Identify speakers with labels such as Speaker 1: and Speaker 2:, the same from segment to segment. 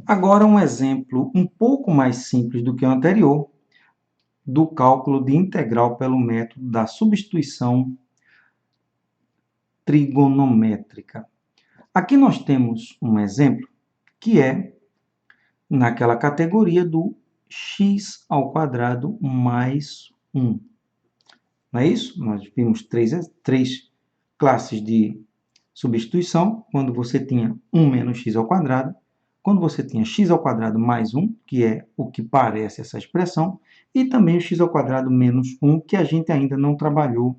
Speaker 1: Agora um exemplo um pouco mais simples do que o anterior, do cálculo de integral pelo método da substituição trigonométrica. Aqui nós temos um exemplo que é naquela categoria do x ao quadrado mais 1. Não é isso? Nós vimos três classes de substituição, quando você tinha 1 menos x ao quadrado, quando você tinha x ao quadrado mais 1, que é o que parece essa expressão, e também o x ao quadrado menos 1, que a gente ainda não trabalhou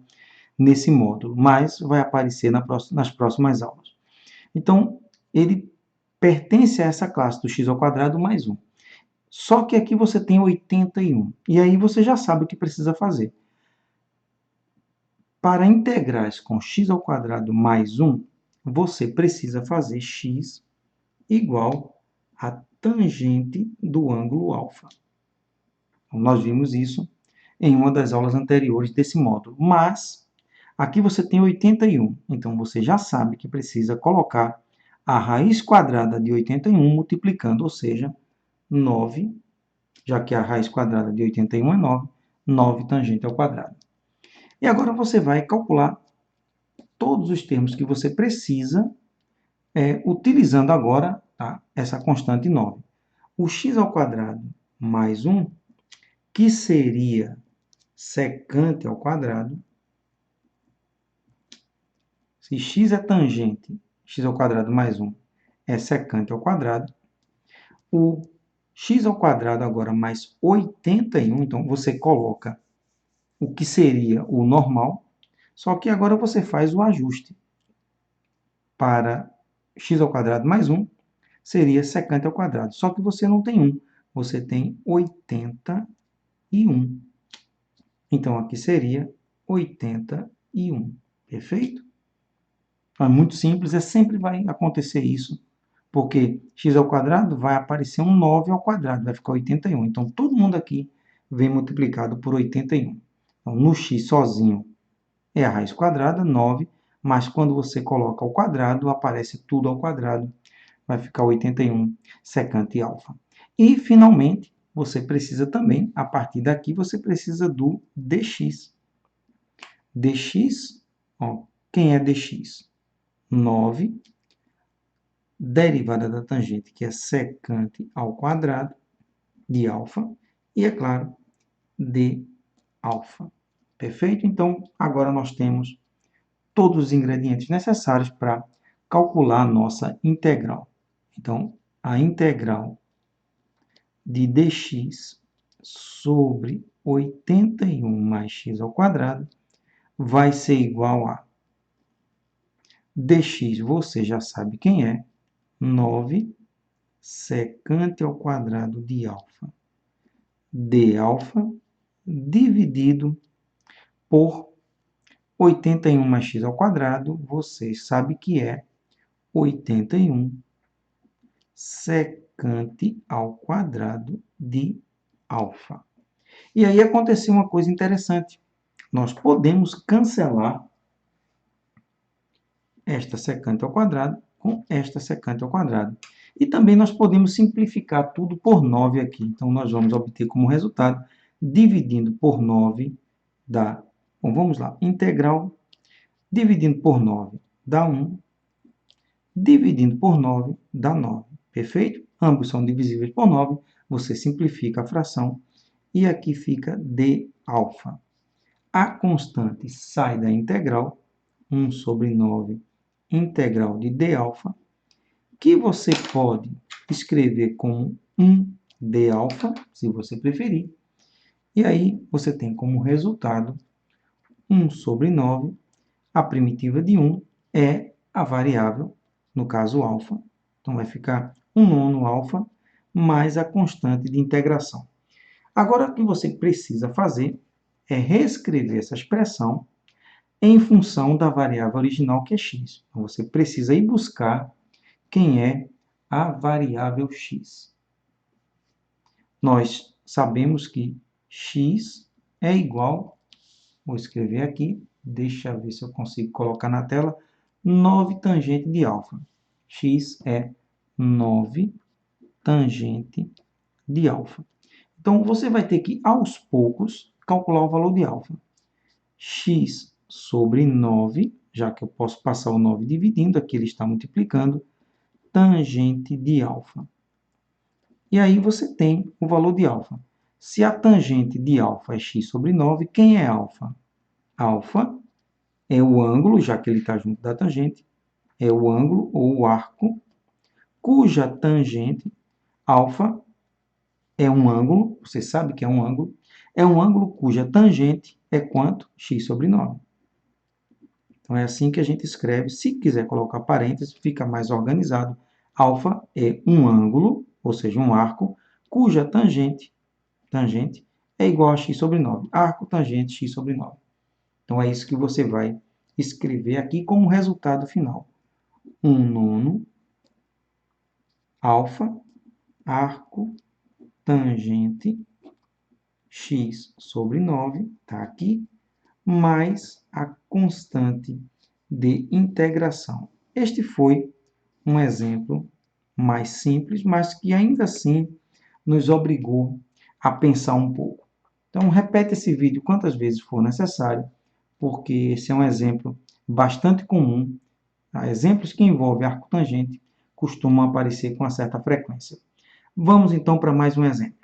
Speaker 1: nesse módulo, mas vai aparecer nas próximas aulas. Então, ele pertence a essa classe do x ao quadrado mais 1. Só que aqui você tem 81. E aí você já sabe o que precisa fazer. Para integrais com x ao quadrado mais 1, você precisa fazer x igual a tangente do ângulo alfa. Então, nós vimos isso em uma das aulas anteriores desse módulo. Mas, aqui você tem 81. Então, você já sabe que precisa colocar a raiz quadrada de 81 multiplicando, ou seja, 9, já que a raiz quadrada de 81 é 9, 9 tangente ao quadrado. E agora você vai calcular todos os termos que você precisa, utilizando agora essa constante 9. O x ao quadrado mais 1, que seria secante ao quadrado. Se x é tangente, x ao quadrado mais 1 é secante ao quadrado. O x ao quadrado agora mais 81, então você coloca o que seria o normal, só que agora você faz o ajuste. Para x ao quadrado mais 1 seria secante ao quadrado, só que você não tem 1, você tem 81. Então, aqui seria 81, perfeito? É muito simples, sempre vai acontecer isso, porque x ao quadrado vai aparecer um 9 ao quadrado, vai ficar 81. Então, todo mundo aqui vem multiplicado por 81. Então, no x sozinho é a raiz quadrada, 9, mas quando você coloca ao quadrado, aparece tudo ao quadrado, vai ficar 81 secante alfa. E, finalmente, você precisa também, a partir daqui, você precisa do dx. dx, quem é dx? 9, derivada da tangente, que é secante ao quadrado de alfa, e, é claro, d alfa. Perfeito? Então, agora nós temos todos os ingredientes necessários para calcular a nossa integral. Então, a integral de dx sobre 81 mais x ao quadrado vai ser igual a dx, você já sabe quem é, 9 secante ao quadrado de alfa d alfa dividido por 81 mais x ao quadrado, você sabe que é 81 secante ao quadrado de alfa. E aí aconteceu uma coisa interessante. Nós podemos cancelar esta secante ao quadrado com esta secante ao quadrado. E também nós podemos simplificar tudo por 9 aqui. Então, nós vamos obter como resultado, dividindo por 9, dá... Bom, vamos lá. Integral dividindo por 9 dá 1. Dividindo por 9 dá 9. Perfeito? Ambos são divisíveis por 9. Você simplifica a fração. E aqui fica d alfa. A constante sai da integral, 1 sobre 9 integral de d alfa, que você pode escrever como 1d alfa, se você preferir. E aí você tem como resultado 1 sobre 9. A primitiva de 1 é a variável, no caso alfa. Então vai ficar 1 nono alfa mais a constante de integração. Agora, o que você precisa fazer é reescrever essa expressão em função da variável original, que é x. Então, você precisa ir buscar quem é a variável x. Nós sabemos que x é igual, vou escrever aqui, deixa eu ver se eu consigo colocar na tela, 9 tangente de alfa. X é 9 tangente de alfa. Então, você vai ter que, aos poucos, calcular o valor de alfa. X sobre 9, já que eu posso passar o 9 dividindo, aqui ele está multiplicando, tangente de alfa. E aí você tem o valor de alfa. Se a tangente de alfa é x sobre 9, quem é alfa? Alfa é o ângulo, já que ele está junto da tangente, é o ângulo ou o arco, cuja tangente, alfa, é um ângulo, você sabe que é um ângulo cuja tangente é quanto? X sobre 9. Então, é assim que a gente escreve. Se quiser colocar parênteses, fica mais organizado. Alfa é um ângulo, ou seja, um arco, cuja tangente é igual a x sobre 9. Arco tangente x sobre 9. Então, é isso que você vai escrever aqui como resultado final. 1/9 alfa, arco, tangente, x sobre 9, está aqui, mais a constante de integração. Este foi um exemplo mais simples, mas que ainda assim nos obrigou a pensar um pouco. Então, repete esse vídeo quantas vezes for necessário, porque esse é um exemplo bastante comum. Exemplos que envolvem arco tangente costumam aparecer com uma certa frequência. Vamos então para mais um exemplo.